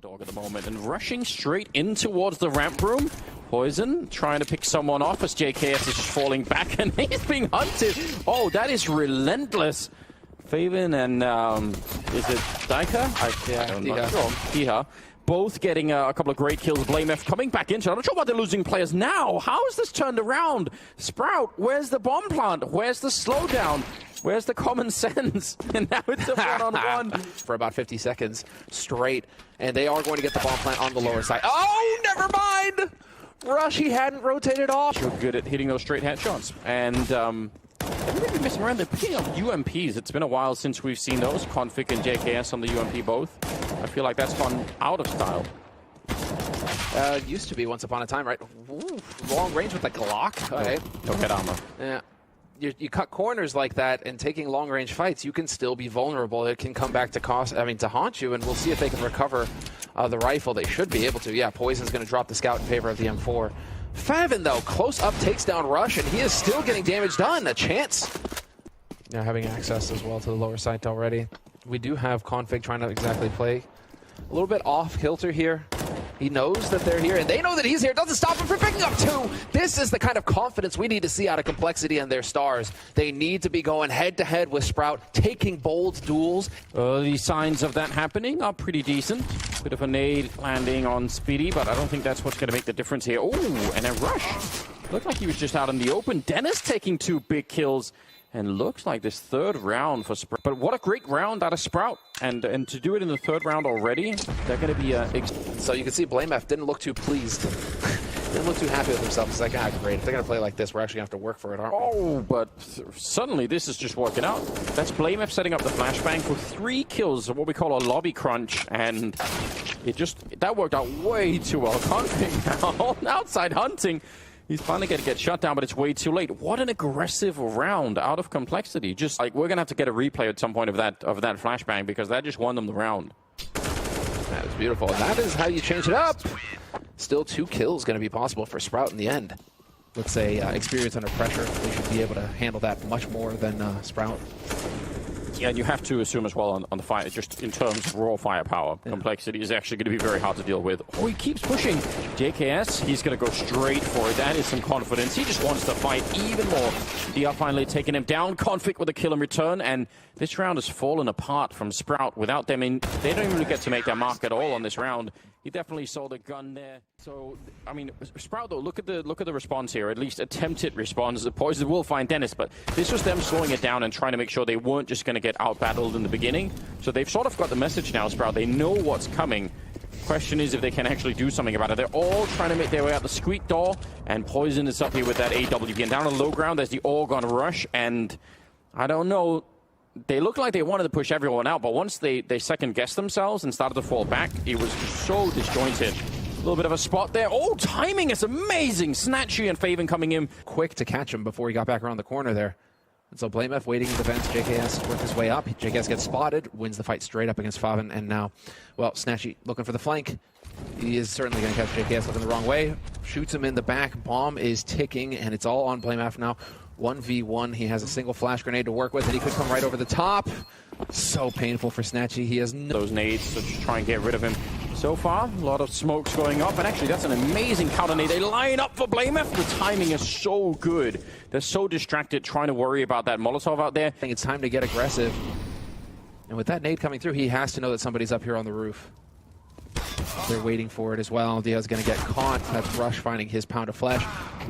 Dog at the moment and rushing straight in towards the ramp room. Poison trying to pick someone off as JKS is falling back and he's being hunted. Oh, that is relentless. Faven and is it Daika? I'm not sure. Diha. Both getting a couple of great kills. BlameF coming back into it. I'm not sure why they're losing players now. How is this turned around? Sprout, where's the bomb plant? Where's the slowdown? Where's the common sense? And now it's a one-on-one. For about 50 seconds straight. And they are going to get the bomb plant on the lower side. Oh, never mind! Rush, he hadn't rotated off. You're good at hitting those straight headshots. And they're really messing around. They're picking up UMPs. It's been a while since we've seen those. Config and JKS on the UMP both. I feel like that's gone out of style. Used to be once upon a time, right? Ooh, long range with the Glock. Okay. Don't get armor. Yeah. You cut corners like that and taking long range fights, you can still be vulnerable. It can come back to to haunt you, and we'll see if they can recover the rifle. They should be able to. Yeah, Poison's going to drop the scout in favor of the M4. Faven, though, close up takes down Rush, and he is still getting damage done. A chance. Now having access as well to the lower site already. We do have Config trying to exactly play a little bit off kilter here. He knows that they're here, and they know that he's here. Doesn't stop him from picking up two. This is the kind of confidence we need to see out of Complexity and their stars. They need to be going head-to-head with Sprout, taking bold duels. The signs of that happening are pretty decent. Bit of a nade landing on Speedy, but I don't think that's what's going to make the difference here. Oh, and a Rush. Looked like he was just out in the open. Dennis taking two big kills. And looks like this third round for Sprout. But what a great round out of Sprout. And to do it in the third round already, they're going to be... So you can see BlameF didn't look too pleased. Didn't look too happy with himself. He's like, great. If they're going to play like this, we're actually going to have to work for it, aren't we? Oh, but suddenly this is just working out. That's BlameF setting up the flashbang for 3 kills, what we call a lobby crunch. And that worked out way too well. Config now outside hunting. He's finally going to get shut down, but it's way too late. What an aggressive round out of Complexity. Just like we're going to have to get a replay at some point of that flashbang because that just won them the round. That was beautiful. And that is how you change it up. Still 2 kills going to be possible for Sprout in the end. Let's say experience under pressure. They should be able to handle that much more than Sprout. Yeah, and you have to assume as well on the fight, just in terms of raw firepower, Complexity is actually going to be very hard to deal with. Oh, he keeps pushing. JKS, he's going to go straight for it. That is some confidence. He just wants to fight even more. DR finally taking him down. Config with a kill in return, and this round has fallen apart from Sprout without them in. They don't even really get to make their mark at all on this round. He definitely saw the gun there. So, I mean, Sprout, though, look at the response here. At least attempted response. The Poison will find Dennis, but this was them slowing it down and trying to make sure they weren't just going to get out-battled in the beginning. So they've sort of got the message now, Sprout. They know what's coming. Question is if they can actually do something about it. They're all trying to make their way out the squeak door, and Poison is up here with that AWP. And down on low ground, there's the Orgon Rush, and I don't know. They looked like they wanted to push everyone out, but once they second-guessed themselves and started to fall back, it was so disjointed. A little bit of a spot there. Oh, timing is amazing! Snatchy and Faven coming in. Quick to catch him before he got back around the corner there. And so BlameF waiting in defense. JKS worked his way up. JKS gets spotted, wins the fight straight up against Faven, and now, well, Snatchy looking for the flank. He is certainly going to catch JKS looking the wrong way. Shoots him in the back. Bomb is ticking, and it's all on BlameF now. 1v1. He has a single flash grenade to work with, and he could come right over the top. So painful for Snatchy. He has those nades to try and get rid of him. So far, a lot of smokes going up, and actually that's an amazing counter nade. They line up for BlameF. The timing is so good. They're so distracted trying to worry about that Molotov out there. I think it's time to get aggressive. And with that nade coming through, he has to know that somebody's up here on the roof. They're waiting for it as well. Diaz going to get caught. That's Rush finding his pound of flesh.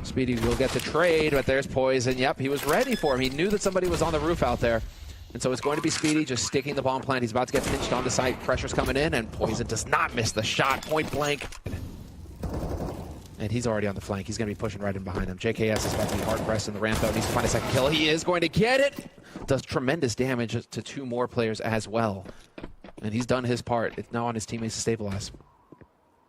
Speedy will get the trade, but there's Poison. Yep, he was ready for him. He knew that somebody was on the roof out there. And so it's going to be Speedy just sticking the bomb plant. He's about to get pinched on the site. Pressure's coming in, and Poison does not miss the shot. Point blank. And he's already on the flank. He's going to be pushing right in behind him. JKS is about to be hard-pressed in the ramp, though. Needs to find a second kill. He is going to get it. Does tremendous damage to 2 more players as well. And he's done his part. It's now on his teammates to stabilize.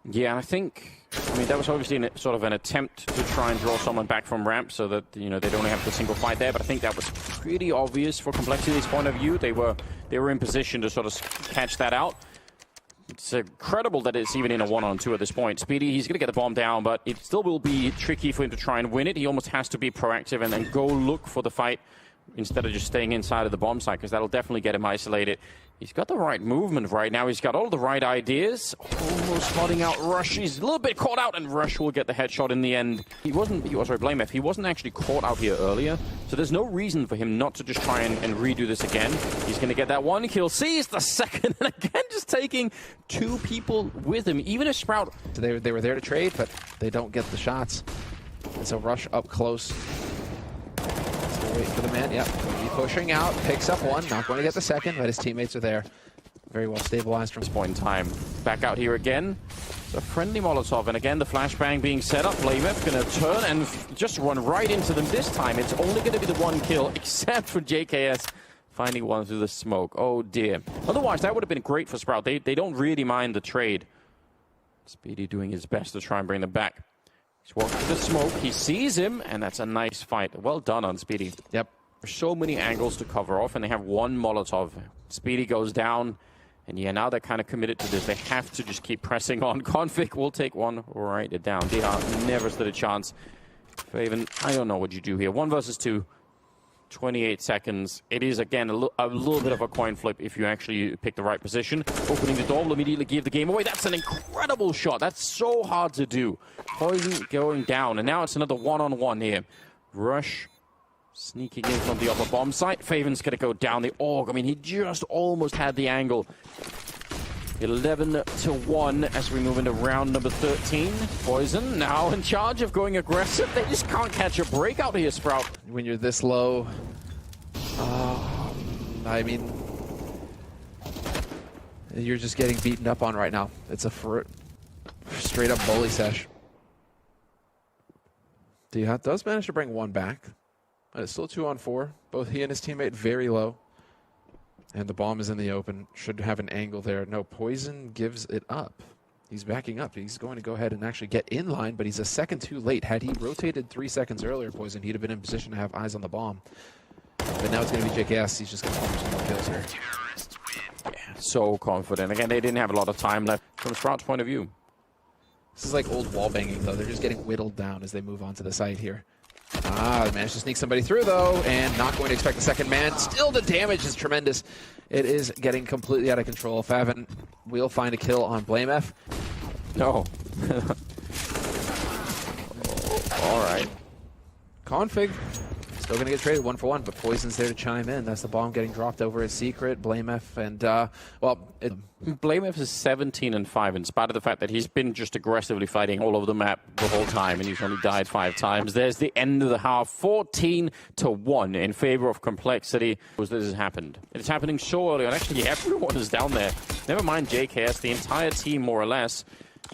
Yeah, and I mean, that was obviously sort of an attempt to try and draw someone back from ramp so that, you know, they'd only have the single fight there, but I think that was pretty obvious for Complexity's point of view. They were in position to sort of catch that out. It's incredible that it's even in a 1-on-2 at this point. Speedy, he's going to get the bomb down, but it still will be tricky for him to try and win it. He almost has to be proactive and then go look for the fight instead of just staying inside of the bomb site, because that'll definitely get him isolated. He's got the right movement right now. He's got all the right ideas. Almost spotting out Rush. He's a little bit caught out, and Rush will get the headshot in the end. Blame he wasn't actually caught out here earlier, so there's no reason for him not to just try and redo this again. He's going to get that one kill. Sees the second, and again, just taking two people with him. Even if Sprout... So they were there to trade, but they don't get the shots. And so Rush up close. Wait for the man. Yep. Be pushing out. Picks up one. Not going to get the second, but his teammates are there. Very well stabilized from this point in time. Back out here again. It's a friendly Molotov. And again, the flashbang being set up. Blamef going to turn and just run right into them this time. It's only going to be the one kill, except for JKS finding one through the smoke. Oh, dear. Otherwise, that would have been great for Sprout. They don't really mind the trade. Speedy doing his best to try and bring them back. He's walking through the smoke. He sees him, and that's a nice fight. Well done on Speedy. Yep. There's so many angles to cover off, and they have one Molotov. Speedy goes down, and yeah, now they're kind of committed to this. They have to just keep pressing on. Config will take one right down. Diha never stood a chance. Faven, I don't know what you do here. 1 versus 2. 28 seconds. It is, again, a little bit of a coin flip if you actually pick the right position. Opening the door will immediately give the game away. That's an incredible shot. That's so hard to do. Poison going down, and now it's another one-on-one here. Rush sneaking in from the upper bomb site. Faven's going to go down the AUG. I mean, he just almost had the angle. 11-1 as we move into round number 13. Poison now in charge of going aggressive. They just can't catch a break out here, Sprout. When you're this low, I mean, you're just getting beaten up on right now. It's a straight up bully sesh. Diha does manage to bring one back. But it's still 2-on-4. Both he and his teammate very low. And the bomb is in the open. Should have an angle there. No, Poison gives it up. He's backing up. He's going to go ahead and actually get in line, but he's a second too late. Had he rotated 3 seconds earlier, Poison, he'd have been in position to have eyes on the bomb. But now it's going to be JKS. He's just going to farm some more kills here. Yeah, so confident. Again, they didn't have a lot of time left from Sprout's point of view. This is like old wall banging, though. They're just getting whittled down as they move on to the site here. They managed to sneak somebody through, though, and not going to expect the second man. Still, the damage is tremendous. It is getting completely out of control. Faven will find a kill on Blamef. No. All right. Config still going to get traded 1-for-1, but Poison's there to chime in. That's the bomb getting dropped over as secret. Blamef and, Blamef is 17-5 in spite of the fact that he's been just aggressively fighting all over the map the whole time, and he's only died 5 times. There's the end of the half, 14-1 in favor of Complexity. This has happened. It's happening so early, and actually everyone is down there. Never mind JKS, the entire team more or less,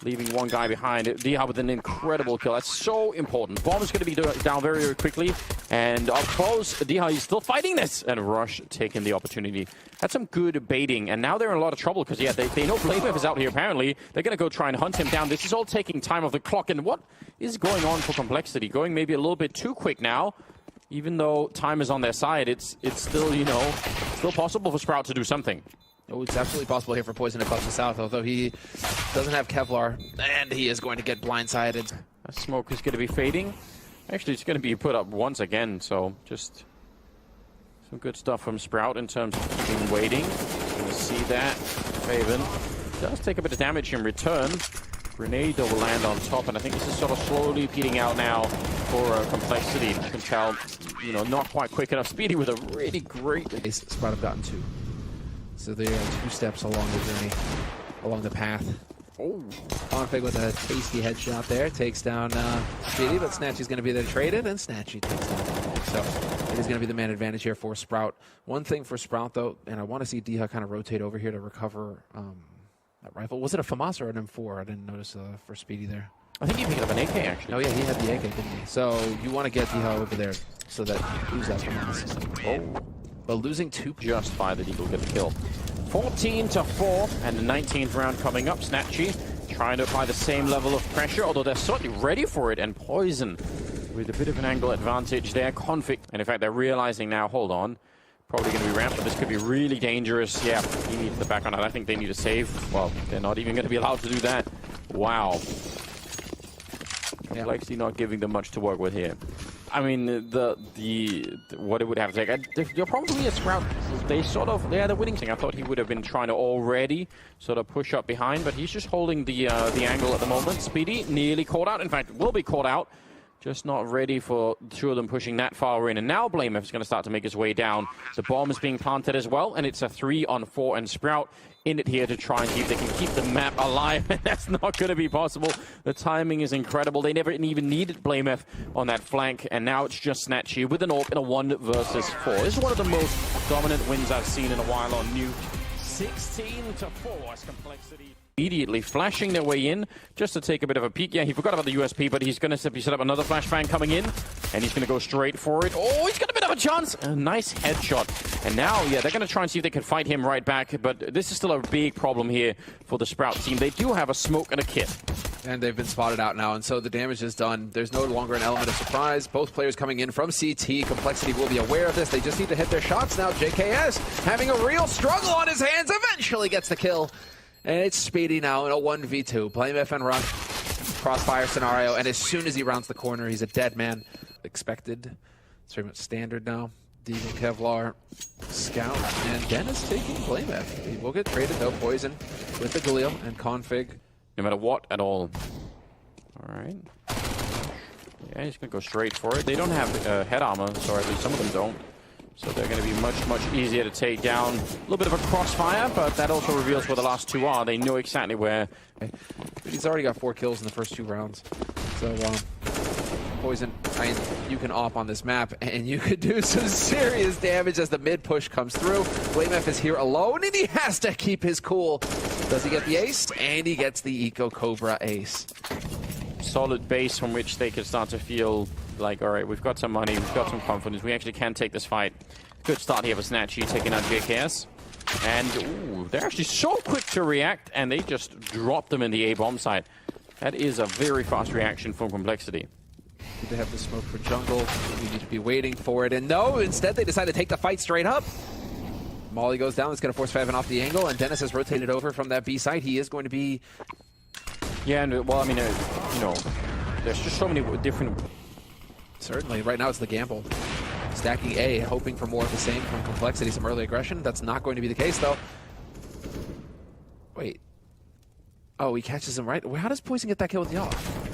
leaving one guy behind. Diha with an incredible kill. That's so important. Bomb is going to be down very, very quickly. And up close, Diha is still fighting this. And Rush taking the opportunity. That's some good baiting. And now they're in a lot of trouble because, yeah, they know Blamef is out here apparently. They're going to go try and hunt him down. This is all taking time off the clock. And what is going on for Complexity? Going maybe a little bit too quick now. Even though time is on their side, it's still, you know, still possible for Sprout to do something. Oh, it's absolutely possible here for Poison to clutch this out, although he doesn't have Kevlar, and he is going to get blindsided. That smoke is going to be fading. Actually, it's going to be put up once again, so just some good stuff from Sprout in terms of keeping waiting. Going to see that. Faven does take a bit of damage in return. Grenade will land on top, and I think this is sort of slowly peeling out now for Complexity. You can tell, you know, not quite quick enough. Speedy with a really great... Sprout have gotten 2. So they are 2 steps along the journey, along the path. Oh, Config with a tasty headshot there. Takes down Speedy, but Snatchy's going to be there to trade it, and Snatchy takes down. So it is going to be the man advantage here for Sprout. One thing for Sprout, though, and I want to see Diha kind of rotate over here to recover that rifle. Was it a FAMAS or an M4? I didn't notice for Speedy there. I think he picked up an AK, actually. Oh, yeah, he had the AK, didn't he? So you want to get Diha over there so that you lose that FAMAS. Oh. But losing 2 just by the Eagle get the kill. 14-4, and the 19th round coming up. Snatchy trying to apply the same level of pressure, although they're certainly ready for it. And Poison with a bit of an angle advantage there. Config, and in fact, they're realizing now, hold on, probably going to be ramped, but this could be really dangerous. Yeah, he needs the back on it. I think they need to save. Well, they're not even going to be allowed to do that. Wow. Complexity not giving them much to work with here. I mean, the what it would have to take. They're probably a Sprout. They're the winning thing. I thought he would have been trying to already sort of push up behind, but he's just holding the angle at the moment. Speedy nearly caught out. In fact, will be caught out. Just not ready for the two of them pushing that far in. And now Blamef is going to start to make his way down. The bomb is being planted as well, and it's a 3-on-4, and Sprout in it here to try and see if they can keep the map alive. That's not going to be possible. The timing is incredible. They never even needed Blamef on that flank, and now it's just Snatchy with an AWP in a 1 versus 4. This is one of the most dominant wins I've seen in a while on Nuke. 16-4 as Complexity immediately flashing their way in just to take a bit of a peek. Yeah, he forgot about the USP, but he's going to simply set up another flashbang coming in, and he's going to go straight for it. Oh, he's got a bit of a chance. A nice headshot. And now, yeah, they're going to try and see if they can fight him right back, but this is still a big problem here for the Sprout team. They do have a smoke and a kit. And they've been spotted out now, and so the damage is done. There's no longer an element of surprise. Both players coming in from CT. Complexity will be aware of this. They just need to hit their shots now. JKS having a real struggle on his hands, eventually gets the kill. And it's Speedy now in a 1v2. Blamef and Rush. Crossfire scenario, and as soon as he rounds the corner, he's a dead man. Expected. It's very much standard now. Deagle, Kevlar, Scout, and Dennis taking Blamef. He will get traded though. Poison with the Galil and Config. No matter what at all. All right. Yeah, he's going to go straight for it. They don't have head armor, so at least some of them don't. So they're going to be much, much easier to take down. A little bit of a crossfire, but that also reveals where the last two are. They know exactly where. He's already got 4 kills in the first 2 rounds. So, Poison, I mean, you can op on this map, and you could do some serious damage as the mid push comes through. Blamef is here alone, and he has to keep his cool. Does he get the ace? And he gets the Eco Cobra ace. Solid base from which they can start to feel like, all right, we've got some money, we've got some confidence, we actually can take this fight. Good start here for Snatchy taking out JKS. And ooh, they're actually so quick to react, and they just dropped them in the A-bomb site. That is a very fast reaction from Complexity. They have the smoke for jungle. We need to be waiting for it. And no, instead they decide to take the fight straight up. Molly goes down. It's going to force Faven off the angle, and Dennis has rotated over from that B site. He is going to be... Yeah, and well, I mean, you know, there's just so many different... Certainly. Right now it's the gamble. Stacking A, hoping for more of the same from Complexity, some early aggression. That's not going to be the case, though. Wait. Oh, he catches him right. How does Poison get that kill with the off?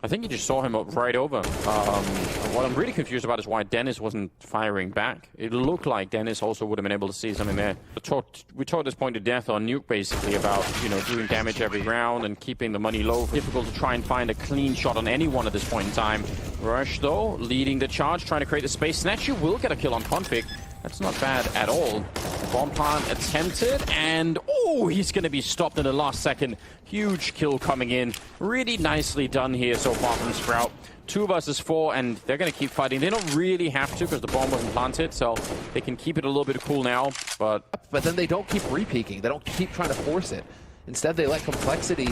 I think he just saw him up right over. What I'm really confused about is why Dennis wasn't firing back. It looked like Dennis also would have been able to see something there. We talked this point to death on Nuke, basically, about, you know, doing damage every round and keeping the money low. Difficult to try and find a clean shot on anyone at this point in time. Rush, though, leading the charge, trying to create the space. Snatchy will get a kill on Config. That's not bad at all. Bomb plant attempted, and oh, he's going to be stopped in the last second. Huge kill coming in. Really nicely done here so far from Sprout. 2 versus 4, and they're going to keep fighting. They don't really have to because the bomb wasn't planted, so they can keep it a little bit cool now. But then they don't keep re-peeking. They don't keep trying to force it. Instead, they let Complexity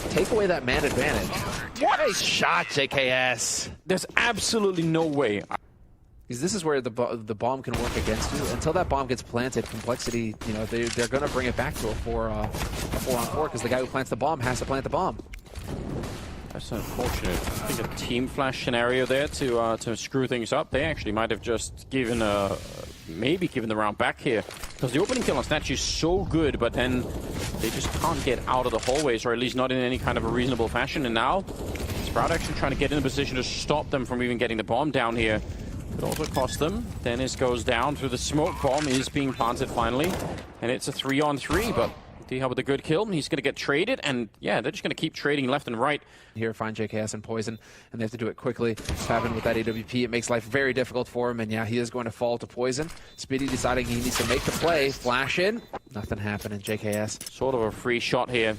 take away that man advantage. What a shot, JKS! There's absolutely no way. Because this is where the bomb can work against you. Until that bomb gets planted, Complexity, you know, they're going to bring it back to a 4-on-4 because the guy who plants the bomb has to plant the bomb. That's unfortunate. I think a team flash scenario there to screw things up. They actually might have just given maybe given the round back here, because the opening kill on Snatch is so good, but then they just can't get out of the hallways, or at least not in any kind of a reasonable fashion. And now Sprout actually trying to get in a position to stop them from even getting the bomb down here. Could also cost them. Dennis goes down through the smoke. Bomb is being planted finally, and it's a 3-on-3, but D-Hub with a good kill. He's going to get traded, and yeah, they're just going to keep trading left and right. Here, find JKS and Poison, and they have to do it quickly. Faven with that AWP, it makes life very difficult for him, and yeah, he is going to fall to Poison. Speedy deciding he needs to make the play. Flash in. Nothing happening, JKS. Sort of a free shot here.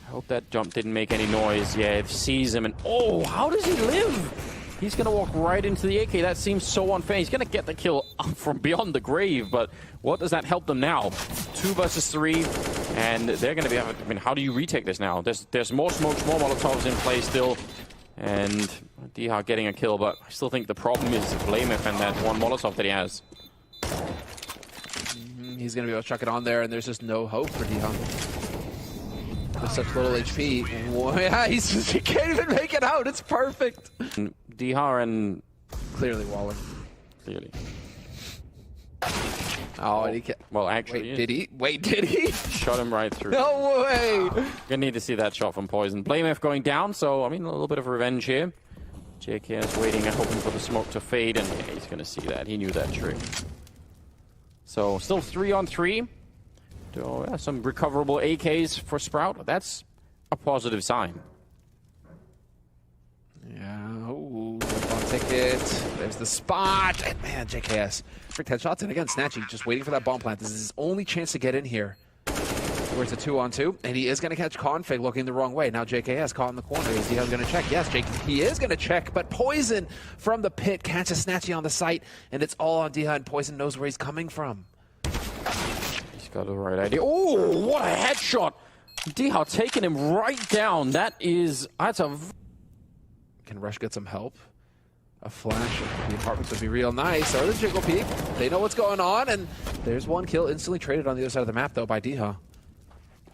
I hope that jump didn't make any noise. Yeah, it sees him, and oh, how does he live? He's going to walk right into the AK. That seems so unfair. He's going to get the kill from beyond the grave, but what does that help them now? 2 versus 3, and they're going to be... I mean, how do you retake this now? There's more smokes, more Molotovs in play still, and Dihar getting a kill, but I still think the problem is Blamef and that one Molotov that he has. He's going to be able to chuck it on there, and there's just no hope for Dihar. With such little HP. Yeah, he can't even make it out. It's perfect. Dihar and Clearly Waller. Clearly. Oh, and he can't. Well, actually, Wait, did he? Wait, did he? Shot him right through. No way! Gonna need to see that shot from Poison. BlameF going down, so I mean a little bit of revenge here. JKS waiting and hoping for the smoke to fade, and yeah, he's gonna see that. He knew that trick. So still 3-on-3. So, yeah, some recoverable AKs for Sprout. That's a positive sign. Yeah, ooh, on ticket. There's the spot. And man, JKS. Frick headshots. And again, Snatchy just waiting for that bomb plant. This is his only chance to get in here. Where it's a 2-on-2. And he is going to catch Config looking the wrong way. Now JKS caught in the corner. Is he going to check? Yes, he is going to check. But Poison from the pit catches Snatchy on the site. And it's all on Diha. And Poison knows where he's coming from. He's got the right idea. Oh, what a headshot. Diha taking him right down. That's a... Can Rush get some help? A flash of the apartments would be real nice. So there's Jiggle Peak. They know what's going on, and there's one kill instantly traded on the other side of the map, though, by Diha.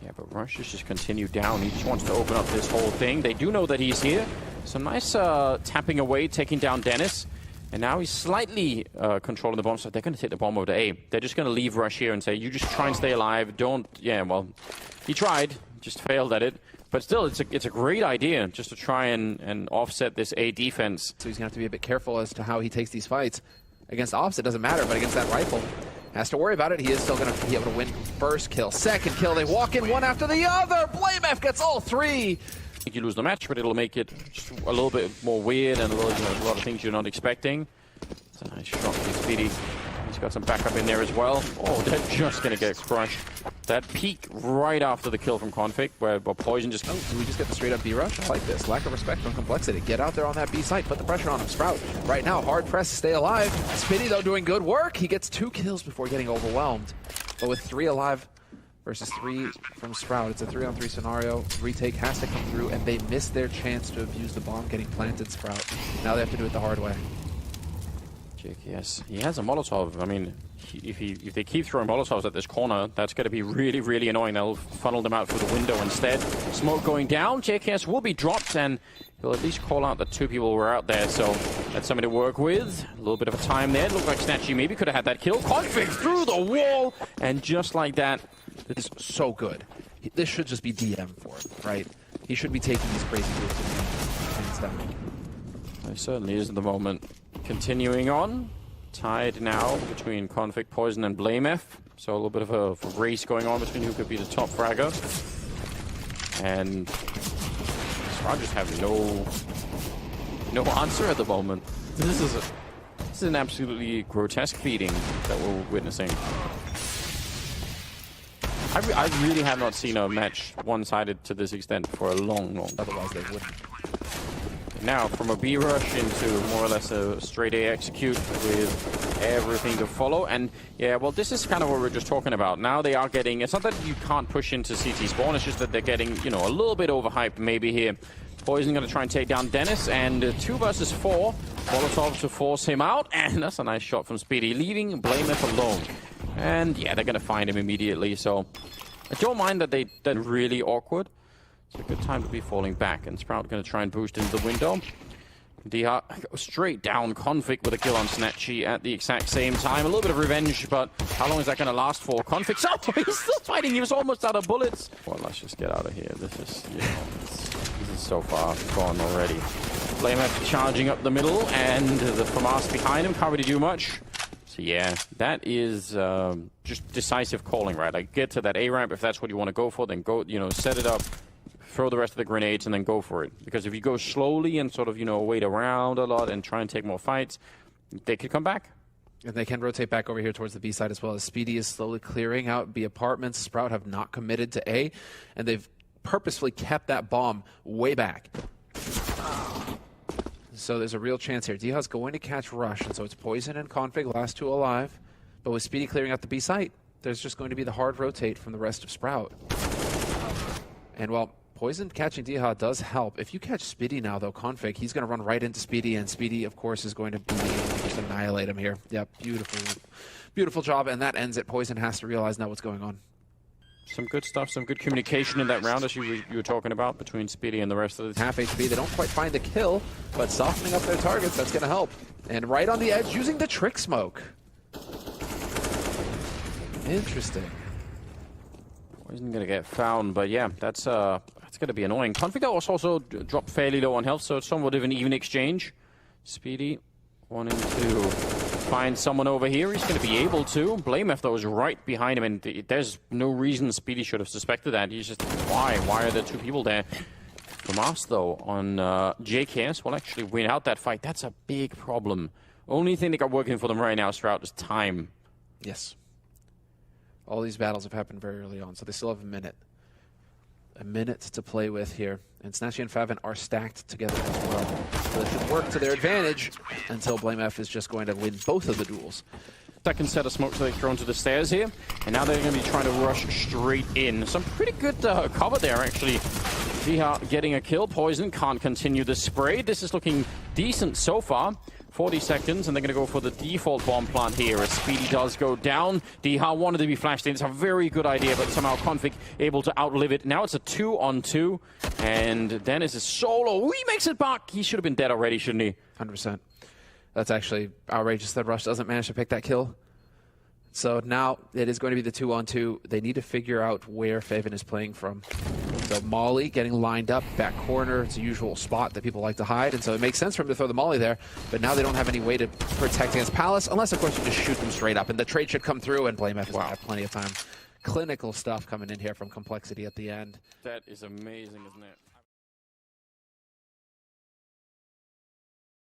Yeah, but Rush just continued down. He just wants to open up this whole thing. They do know that he's here. Some nice tapping away, taking down Dennis. And now he's slightly controlling the bomb, so they're going to take the bomb over to A. They're just going to leave Rush here and say, you just try and stay alive. Don't... Yeah, well, he tried. Just failed at it. But still, it's a great idea just to try and offset this A defense. So he's going to have to be a bit careful as to how he takes these fights. Against Ops, it doesn't matter, but against that rifle, has to worry about it. He is still going to be able to win first kill, second kill. They walk in one after the other. BlameF gets all three. I think you lose the match, but it'll make it just a little bit more weird and a lot of things you're not expecting. It's a nice shot from Speedy. He's got some backup in there as well. Oh, they're just going to get crushed. That peak right after the kill from Config, where Poison just... Oh, do we just get the straight-up B rush? I like this. Lack of respect from Complexity. Get out there on that B site. Put the pressure on him. Sprout, right now, hard press to stay alive. Spitty, though, doing good work. He gets 2 kills before getting overwhelmed. But with 3 alive versus 3 from Sprout, it's a 3-on-3 scenario. Retake has to come through, and they miss their chance to abuse the bomb getting planted, Sprout. Now they have to do it the hard way. JKS, he has a Molotov. I mean, if they keep throwing Molotovs at this corner, that's going to be really, really annoying. They'll funnel them out through the window instead. Smoke going down. JKS will be dropped, and he'll at least call out that 2 people were out there, so that's something to work with. A little bit of a time there. Looked like Snatchy maybe could have had that kill. Config through the wall, and just like that. This is so good. This should just be DM for him, right? He should be taking these crazy moves hands down. It certainly is at the moment. Continuing on, tied now between Config, Poison, and BlameF. So a little bit of a race going on between who could be the top fragger. And Sprout just have no answer at the moment. This is an absolutely grotesque beating that we're witnessing. I really have not seen a match one-sided to this extent for a long, long time. Otherwise they wouldn't. Now, from a B rush into more or less a straight A execute with everything to follow. And yeah, well, this is kind of what we we're just talking about. Now they are getting, it's not that you can't push into CT spawn, it's just that they're getting, you know, a little bit overhyped maybe here. Poison going to try and take down Dennis, and 2 versus 4. Molotov to force him out, and that's a nice shot from Speedy, leaving BlameF alone. And yeah, they're going to find him immediately, so I don't mind that they're really awkward. It's a good time to be falling back, and Sprout going to try and boost into the window. Diha straight down Config with a kill on Snatchy at the exact same time. A little bit of revenge, but how long is that going to last for? Config, so he's still fighting. He was almost out of bullets. Well, let's just get out of here. This is, you know, this is so far gone already. BlameF charging up the middle, and the FAMAS behind him can't really do much. So yeah, that is just decisive calling, right? Like, get to that A ramp if that's what you want to go for, then go, you know, set it up. Throw the rest of the grenades and then go for it. Because if you go slowly and sort of, you know, wait around a lot and try and take more fights, they could come back. And they can rotate back over here towards the B side as well, as Speedy is slowly clearing out B apartments. Sprout have not committed to A, and they've purposefully kept that bomb way back. So there's a real chance here. Diha's going to catch Rush, and so it's Poison and Config, last 2 alive. But with Speedy clearing out the B site, there's just going to be the hard rotate from the rest of Sprout. And well, Poison catching Diha does help. If you catch Speedy now, though, Config, he's going to run right into Speedy, and Speedy, of course, is going to be able to just annihilate him here. Yep, beautiful. Beautiful job, and that ends it. Poison has to realize now what's going on. Some good stuff, some good communication in that round, as you were talking about, between Speedy and the rest of the team. Half HP, they don't quite find the kill, but softening up their targets, that's going to help. And right on the edge, using the trick smoke. Interesting. Isn't going to get found, but yeah, that's going to be annoying. Config was also dropped fairly low on health, so it's somewhat of an even exchange. Speedy wanting to find someone over here. He's going to be able to. Blame F, though, is right behind him, and there's no reason Speedy should have suspected that. He's just, why? Why are there two people there? From us, though, on JKS will actually win out that fight. That's a big problem. Only thing they got working for them right now, Stroud, is time. Yes. All these battles have happened very early on, so they still have a minute. A minute to play with here. And Snatchy and Favin are stacked together as well. So they should work to their advantage until Blame F is just going to win both of the duels. Second set of smokes they've thrown to the stairs here, and now they're going to be trying to rush straight in. Some pretty good cover there, actually. Jiha getting a kill. Poison can't continue the spray. This is looking decent so far. 40 seconds, and they're going to go for the default bomb plant here as Speedy does go down. Diha wanted to be flashed in. It's a very good idea, but somehow Config able to outlive it. Now it's a 2-on-2, and Dennis is solo. He makes it back. He should have been dead already, shouldn't he? 100%. That's actually outrageous that Rush doesn't manage to pick that kill. So now it is going to be the 2-on-2. They need to figure out where Faven is playing from. So Molly getting lined up, back corner. It's a usual spot that people like to hide, and so it makes sense for him to throw the Molly there. But now they don't have any way to protect against Palace, unless, of course, you just shoot them straight up. And the trade should come through, and Blame F is going to have plenty of time. Clinical stuff coming in here from Complexity at the end. That is amazing, isn't it?